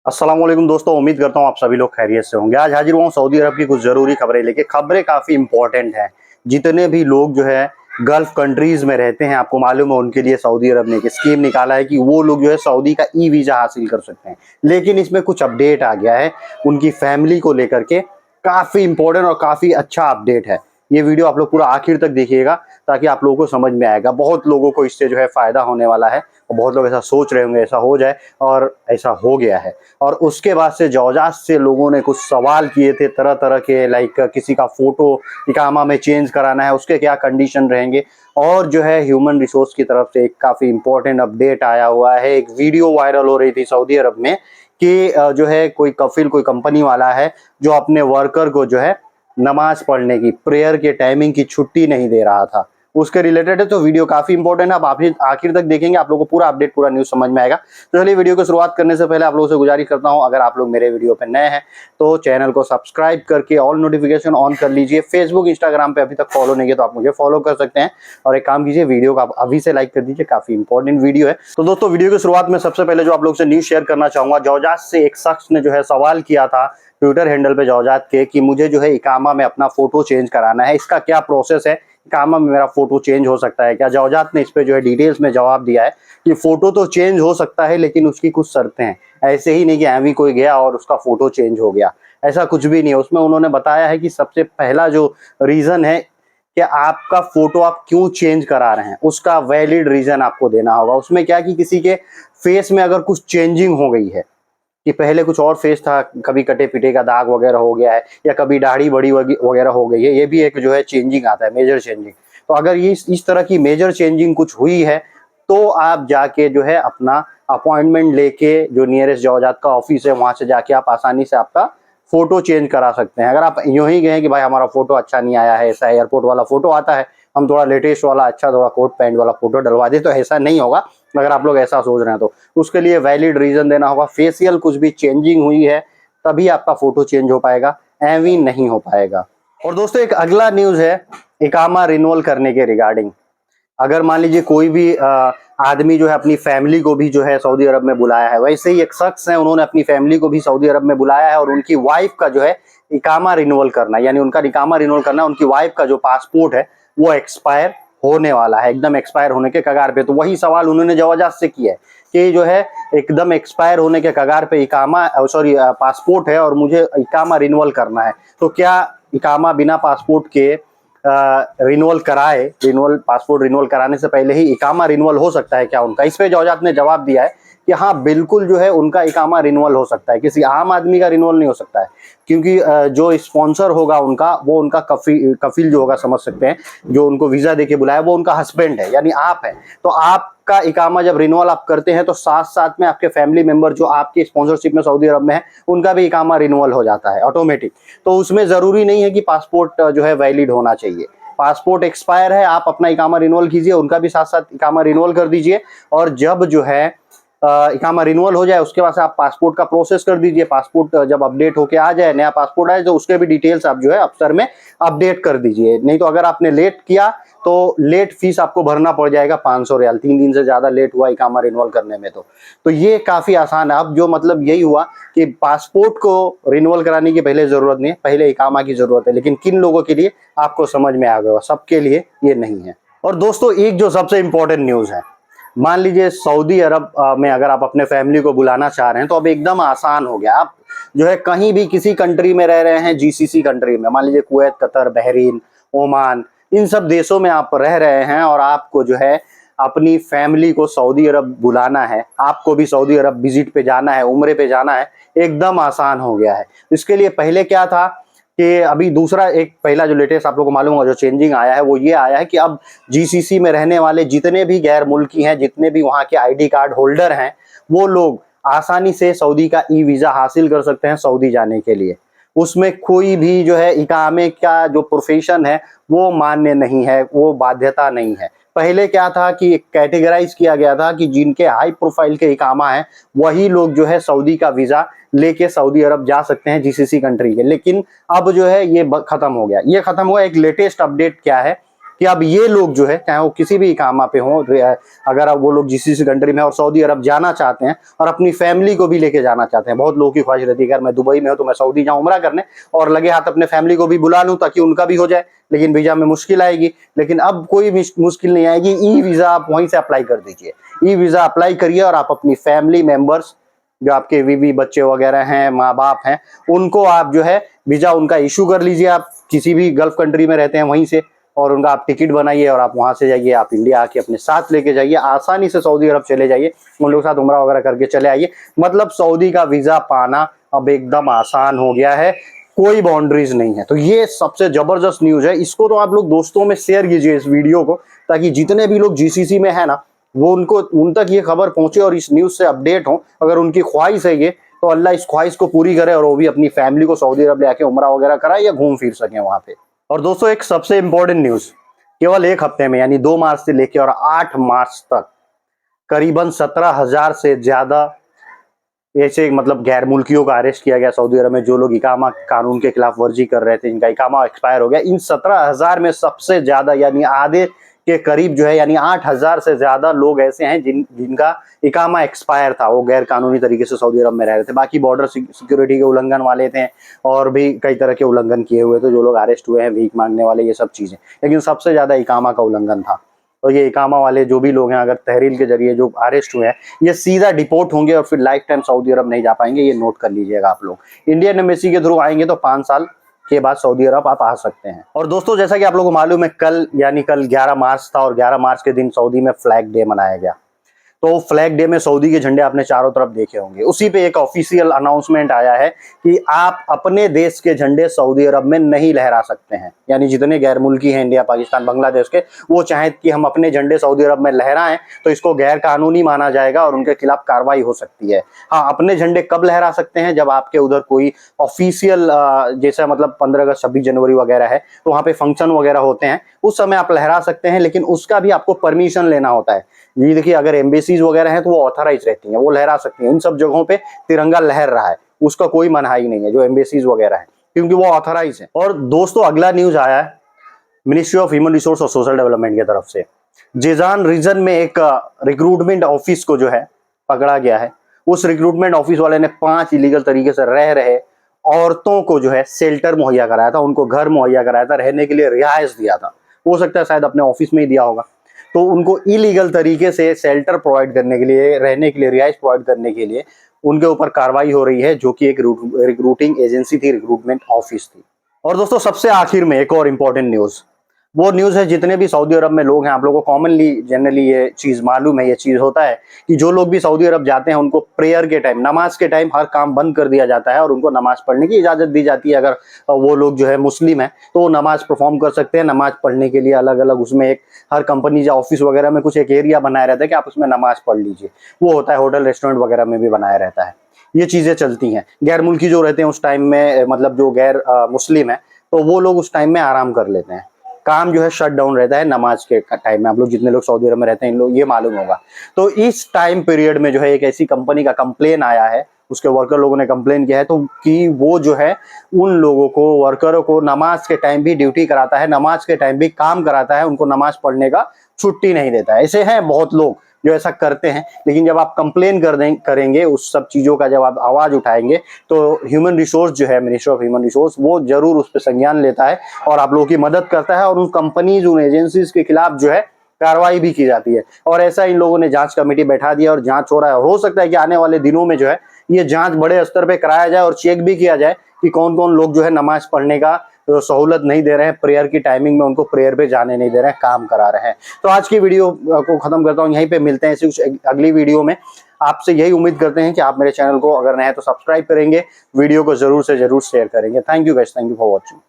अस्सलाम वालेकुम दोस्तों, उम्मीद करता हूँ आप सभी लोग खैरियत से होंगे। आज हाजिर हुआ हूँ सऊदी अरब की कुछ ज़रूरी खबरें लेके। खबरें काफ़ी इंपॉर्टेंट हैं। जितने भी लोग जो है गल्फ कंट्रीज़ में रहते हैं, आपको मालूम है उनके लिए सऊदी अरब ने एक स्कीम निकाला है कि वो लोग जो है सऊदी का ई वीज़ा हासिल कर सकते हैं। लेकिन इसमें कुछ अपडेट आ गया है उनकी फैमिली को लेकर के। काफ़ी इंपॉर्टेंट और काफ़ी अच्छा अपडेट है। ये वीडियो आप लोग पूरा आखिर तक देखिएगा ताकि आप लोगों को समझ में आएगा। बहुत लोगों को इससे जो है फ़ायदा होने वाला है और बहुत लोग ऐसा सोच रहे होंगे ऐसा हो जाए, और ऐसा हो गया है। और उसके बाद से जौजास से लोगों ने कुछ सवाल किए थे तरह तरह के, लाइक किसी का फोटो इकामा में चेंज कराना है, उसके क्या कंडीशन रहेंगे। और जो है ह्यूमन रिसोर्स की तरफ से एक काफ़ी इंपॉर्टेंट अपडेट आया हुआ है। एक वीडियो वायरल हो रही थी सऊदी अरब में कि जो है कोई कफिल, कोई कंपनी वाला है जो अपने वर्कर को जो है नमाज पढ़ने की, प्रेयर के टाइमिंग की छुट्टी नहीं दे रहा था। उसके रिलेटेड है, तो वीडियो काफी इंपॉर्टेंट है। आप आखिर तक देखेंगे, आप लोगों को पूरा अपडेट, पूरा न्यूज समझ में आएगा। तो चलिए वीडियो की शुरुआत करने से पहले आप लोगों से गुजारिश करता हूं, अगर आप लोग मेरे वीडियो पे नए हैं तो चैनल को सब्सक्राइब करके ऑल नोटिफिकेशन ऑन कर लीजिए। फेसबुक, इंस्टाग्राम पे अभी तक फॉलो नहीं है तो आप मुझे फॉलो कर सकते हैं। और एक काम कीजिए, वीडियो को आप अभी से लाइक कर दीजिए, काफी इंपॉर्टेंट वीडियो है। तो दोस्तों, वीडियो की शुरुआत में सबसे पहले जो आप लोग से न्यूज शेयर करना चाहूंगा, जौजास से एक शख्स ने जो है सवाल किया था ट्विटर हैंडल पे जौजात के कि मुझे जो है इकामा में अपना फोटो चेंज कराना है, इसका क्या प्रोसेस है, इकामा में मेरा फोटो चेंज हो सकता है क्या। जौजात ने इस पे जो है डिटेल्स में जवाब दिया है कि फोटो तो चेंज हो सकता है लेकिन उसकी कुछ शर्तें हैं। ऐसे ही नहीं कि एवी कोई गया और उसका फोटो चेंज हो गया, ऐसा कुछ भी नहीं है। उसमें उन्होंने बताया है कि सबसे पहला जो रीजन है कि आपका फोटो आप क्यों चेंज करा रहे हैं, उसका वैलिड रीजन आपको देना होगा। उसमें क्या कि किसी के फेस में अगर कुछ चेंजिंग हो गई है कि पहले कुछ और फेस था, कभी कटे पिटे का दाग वगैरह हो गया है, या कभी दाढ़ी बड़ी वगैरह हो गई है, ये भी एक जो है चेंजिंग आता है, मेजर चेंजिंग। तो अगर ये इस तरह की मेजर चेंजिंग कुछ हुई है तो आप जाके जो है अपना अपॉइंटमेंट लेके, जो नियरेस्ट जौजात का ऑफिस है वहां से जाके आप आसानी से आपका फोटो चेंज करा सकते हैं। अगर आप यूं ही गए कि भाई हमारा फोटो अच्छा नहीं आया है, ऐसा एयरपोर्ट वाला फोटो आता है, हम थोड़ा लेटेस्ट वाला अच्छा थोड़ा कोट पैंट वाला फोटो डलवा दे, तो ऐसा नहीं होगा। अगर आप लोग ऐसा सोच रहे हैं तो उसके लिए वैलिड रीजन देना होगा। फेशियल कुछ भी चेंजिंग हुई है तभी आपका फोटो चेंज हो पाएगा, एवी नहीं हो पाएगा। और दोस्तों, एक अगला न्यूज है इकामा रिन्यूअल करने के रिगार्डिंग। अगर मान लीजिए कोई भी आदमी जो है अपनी फैमिली को भी जो है सऊदी अरब में बुलाया है, वैसे ही एक शख्स है, उन्होंने अपनी फैमिली को भी सऊदी अरब में बुलाया है और उनकी वाइफ का जो है इकामा रिन्यूअल करना, यानी उनका इकामा रिन्यूअल करना, उनकी वाइफ का जो पासपोर्ट है वो एक्सपायर होने वाला है, एकदम एक्सपायर होने के कगार पे। तो वही सवाल उन्होंने जवाजात से किया है कि जो है एकदम एक्सपायर होने के कगार पे इकामा, सॉरी, पासपोर्ट है और मुझे इकामा रिन्यूअल करना है, तो क्या इकामा बिना पासपोर्ट के रिन्यूअल कराए, रिन्यूअल पासपोर्ट रिन्यूअल कराने से पहले ही इकामा रिन्यूअल हो सकता है क्या उनका। इस पे जौजात ने जवाब दिया है कि हाँ बिल्कुल जो है उनका इकामा रिन्यूअल हो सकता है, किसी आम आदमी का रिन्यूअल नहीं हो सकता है, क्योंकि जो स्पॉन्सर होगा उनका, वो उनका कफील जो होगा, समझ सकते हैं, जो उनको वीजा देके बुलाया वो उनका हस्बैंड है, यानी आप है। तो आपका इकामा जब रिन्यूअल आप करते हैं तो साथ साथ में आपके फैमिली मेंबर जो आपकी स्पॉन्सरशिप में सऊदी अरब में है उनका भी इकामा रिन्यूअल हो जाता है ऑटोमेटिक। तो उसमें जरूरी नहीं है कि पासपोर्ट जो है वैलिड होना चाहिए। पासपोर्ट एक्सपायर है, आप अपना इकामा रिन्यूअल कीजिए, उनका भी साथ साथ इकामा रिन्यूअल कर दीजिए। और जब जो है इकामा रिन्यूअल हो जाए उसके बाद से आप पासपोर्ट का प्रोसेस कर दीजिए। पासपोर्ट जब अपडेट होके आ जाए, नया पासपोर्ट आए, तो उसके भी डिटेल्स आप जो है अफसर में अपडेट कर दीजिए। नहीं तो अगर आपने लेट किया तो लेट फीस आपको भरना पड़ जाएगा 500 रियाल, 3 दिन से ज्यादा लेट हुआ इकामा रिन्यूअल करने में। तो ये काफी आसान है। अब जो मतलब यही हुआ कि पासपोर्ट को रिन्यूअल कराने की पहले जरूरत नहीं है, पहले इकामा की जरूरत है। लेकिन किन लोगों के लिए आपको समझ में आ गया, सबके लिए ये नहीं है। और दोस्तों, एक जो सबसे इंपॉर्टेंट न्यूज है, मान लीजिए सऊदी अरब में अगर आप अपने फैमिली को बुलाना चाह रहे हैं तो अब एकदम आसान हो गया। आप जो है कहीं भी किसी कंट्री में रह रहे हैं, जीसीसी कंट्री में, मान लीजिए कुवैत, कतर, बहरीन, ओमान, इन सब देशों में आप रह रहे हैं और आपको जो है अपनी फैमिली को सऊदी अरब बुलाना है, आपको भी सऊदी अरब विजिट पे जाना है, उम्रे पे जाना है, एकदम आसान हो गया है। इसके लिए पहले क्या था कि अभी दूसरा, एक पहला जो लेटेस्ट आप लोगों को मालूम होगा जो चेंजिंग आया है वो ये आया है कि अब जीसीसी में रहने वाले जितने भी गैर मुल्की हैं, जितने भी वहाँ के आईडी कार्ड होल्डर हैं, वो लोग आसानी से सऊदी का ई वीजा हासिल कर सकते हैं सऊदी जाने के लिए। उसमें कोई भी जो है इकामे का जो प्रोफेशन है वो मान्य नहीं है, वो बाध्यता नहीं है। पहले क्या था कि कैटेगराइज किया गया था कि जिनके हाई प्रोफाइल के इकामा है वही लोग जो है सऊदी का वीजा लेके सऊदी अरब जा सकते हैं जीसीसी कंट्री के। लेकिन अब जो है ये खत्म हो गया, ये खत्म हुआ। एक लेटेस्ट अपडेट क्या है कि अब ये लोग जो है चाहे वो किसी भी इकामा पे हों, अगर अब वो लोग जीसीसी कंट्री में और सऊदी अरब जाना चाहते हैं और अपनी फैमिली को भी लेके जाना चाहते हैं, बहुत लोगों की ख्वाहिश रहती है अगर मैं दुबई में हूं तो मैं सऊदी जाऊं उमरा करने और लगे हाथ अपने फैमिली को भी बुला लूं ताकि उनका भी हो जाए, लेकिन वीजा में मुश्किल आएगी। लेकिन अब कोई मुश्किल नहीं आएगी, ई वीजा आप वहीं से अप्लाई कर दीजिए, ई वीजा अप्लाई करिए और आप अपनी फैमिली मेंबर्स जो आपके बीवी बच्चे वगैरह हैं, माँ बाप हैं, उनको आप जो है वीजा उनका इशू कर लीजिए। आप किसी भी गल्फ कंट्री में रहते हैं वहीं से, और उनका आप टिकट बनाइए और आप वहां से जाइए, आप इंडिया आके अपने साथ लेके जाइए, आसानी से सऊदी अरब चले जाइए, उन लोगों के साथ उम्रा वगैरह करके चले आइए। मतलब सऊदी का वीजा पाना अब एकदम आसान हो गया है, कोई बाउंड्रीज नहीं है। तो ये सबसे जबरदस्त न्यूज है, इसको तो आप लोग दोस्तों में शेयर कीजिए इस वीडियो को, ताकि जितने भी लोग जीसीसी में है ना वो उन तक ये खबर पहुंचे और इस न्यूज से अपडेट हो। अगर उनकी ख्वाहिश है ये, तो अल्लाह इस ख्वाहिश को पूरी करे और वो भी अपनी फैमिली को सऊदी अरब ले आके उम्रा वगैरह कराए या घूम फिर सके वहां पे। और दोस्तों एक सबसे इंपॉर्टेंट न्यूज, केवल एक हफ्ते में यानी 2 मार्च से लेकर और 8 मार्च तक करीबन 17,000 से ज्यादा ऐसे मतलब गैर मुल्कियों का अरेस्ट किया गया सऊदी अरब में, जो लोग इकामा कानून के खिलाफ वर्जी कर रहे थे, इनका इकामा एक्सपायर हो गया। इन 17,000 में सबसे ज्यादा यानी आधे के करीब जो है यानी 8,000 से ज्यादा लोग ऐसे हैं जिनका इकामा एक्सपायर था, वो गैर कानूनी तरीके से सऊदी अरब में रह रहे थे। बाकी बॉर्डर सिक्योरिटी के उल्लंघन वाले थे और भी कई तरह के उल्लंघन किए हुए थे, जो लोग अरेस्ट हुए हैं, भीख मांगने वाले, ये सब चीजें। लेकिन सबसे ज्यादा इकामा का उल्लंघन था। तो ये इकामा वाले जो भी लोग हैं अगर तहरील के जरिए जो अरेस्ट हुए हैं, ये सीधा डिपोर्ट होंगे और फिर लाइफ टाइम सऊदी अरब नहीं जा पाएंगे। ये नोट कर लीजिएगा आप लोग। इंडियन एम्बेसी के थ्रू आएंगे तो 5 साल के बाद सऊदी अरब आप आ सकते हैं। और दोस्तों जैसा कि आप लोगों को मालूम है, कल 11 मार्च था और 11 मार्च के दिन सऊदी में फ्लैग डे मनाया गया। तो फ्लैग डे में सऊदी के झंडे आपने चारों तरफ देखे होंगे। उसी पे एक ऑफिशियल अनाउंसमेंट आया है कि आप अपने देश के झंडे सऊदी अरब में नहीं लहरा सकते हैं। यानी जितने गैर मुल्की हैं इंडिया, पाकिस्तान, बांग्लादेश के, वो चाहें कि हम अपने झंडे सऊदी अरब में लहराएं तो इसको गैर कानूनी माना जाएगा और उनके खिलाफ कार्रवाई हो सकती है। हाँ, अपने झंडे कब लहरा सकते हैं? जब आपके उधर कोई ऑफिशियल जैसा मतलब 15 अगस्त 26 जनवरी वगैरह है तो वहाँ पे फंक्शन वगैरह होते हैं, उस समय आप लहरा सकते हैं, लेकिन उसका भी आपको परमिशन लेना होता है। ये देखिए, अगर एम्बेसीज वगैरह हैं तो वो ऑथराइज रहती हैं, वो लहरा सकती हैं। उन सब जगहों पे तिरंगा लहर रहा है, उसका कोई मनाही नहीं है जो एम्बेसीज वगैरह है, क्योंकि वो ऑथराइज है। और दोस्तों अगला न्यूज आया है मिनिस्ट्री ऑफ ह्यूमन रिसोर्स और सोशल डेवलपमेंट की तरफ से। जेजान रीजन में एक रिक्रूटमेंट ऑफिस को जो है पकड़ा गया है। उस रिक्रूटमेंट ऑफिस वाले ने 5 इलीगल तरीके से रह रहे औरतों को जो है शेल्टर मुहैया कराया था, उनको घर मुहैया कराया था, रहने के लिए रिहाइश दिया था। हो सकता है शायद अपने ऑफिस में ही दिया होगा। तो उनको इलीगल तरीके से शेल्टर प्रोवाइड करने के लिए, रहने के लिए रिहाइश प्रोवाइड करने के लिए उनके ऊपर कार्रवाई हो रही है, जो कि एक रिक्रूटिंग एजेंसी थी, रिक्रूटमेंट ऑफिस थी। और दोस्तों सबसे आखिर में एक और इम्पोर्टेंट न्यूज, वो न्यूज है जितने भी सऊदी अरब में लोग हैं, आप लोगों को कॉमनली जनरली ये चीज मालूम है, ये चीज होता है कि जो लोग भी सऊदी अरब जाते हैं उनको प्रेयर के टाइम, नमाज के टाइम हर काम बंद कर दिया जाता है और उनको नमाज पढ़ने की इजाजत दी जाती है। अगर वो लोग जो है मुस्लिम है तो वो नमाज परफॉर्म कर सकते हैं। नमाज पढ़ने के लिए अलग अलग उसमें एक हर कंपनी या ऑफिस वगैरह में कुछ एक एरिया बनाया रहता है कि आप उसमें नमाज पढ़ लीजिए। वो होता है, होटल रेस्टोरेंट वगैरह में भी बनाया रहता है। ये चीजें चलती हैं। गैर मुल्की जो रहते हैं उस टाइम में, मतलब जो गैर मुस्लिम है, तो वो लोग उस टाइम में आराम कर लेते हैं। काम जो है शट डाउन रहता है नमाज के टाइम में। आप लोग जितने लोग सऊदी अरब में रहते हैं इन लोग ये मालूम होगा। तो इस टाइम पीरियड में जो है एक ऐसी कंपनी का कंप्लेन आया है, उसके वर्कर लोगों ने कंप्लेन किया है, तो कि वो जो है उन लोगों को, वर्करों को नमाज के टाइम भी ड्यूटी कराता है, नमाज के टाइम भी काम कराता है, उनको नमाज पढ़ने का छुट्टी नहीं देता है। ऐसे हैं बहुत लोग जो ऐसा करते हैं। लेकिन जब आप कंप्लेन करेंगे उस सब चीज़ों का, जब आप आवाज़ उठाएंगे, तो ह्यूमन रिसोर्स जो है, मिनिस्ट्री ऑफ ह्यूमन रिसोर्स, वो जरूर उस पर संज्ञान लेता है और आप लोगों की मदद करता है और उन कंपनीज, उन एजेंसीज के खिलाफ जो है कार्रवाई भी की जाती है। और ऐसा इन लोगों ने जांच कमेटी बैठा दिया और जांच हो रहा है। और हो सकता है कि आने वाले दिनों में जो है ये जांच बड़े स्तर पे कराया जाए और चेक भी किया जाए कि कौन कौन लोग जो है नमाज पढ़ने का सहूलत नहीं दे रहे हैं, प्रेयर की टाइमिंग में उनको प्रेयर पे जाने नहीं दे रहे हैं, काम करा रहे हैं। तो आज की वीडियो को खत्म करता हूँ, यहीं पे मिलते हैं कुछ अगली वीडियो में। आपसे यही उम्मीद करते हैं कि आप मेरे चैनल को अगर नए हैं तो सब्सक्राइब करेंगे, वीडियो को जरूर से जरूर शेयर करेंगे। Thank you guys, thank you for watching.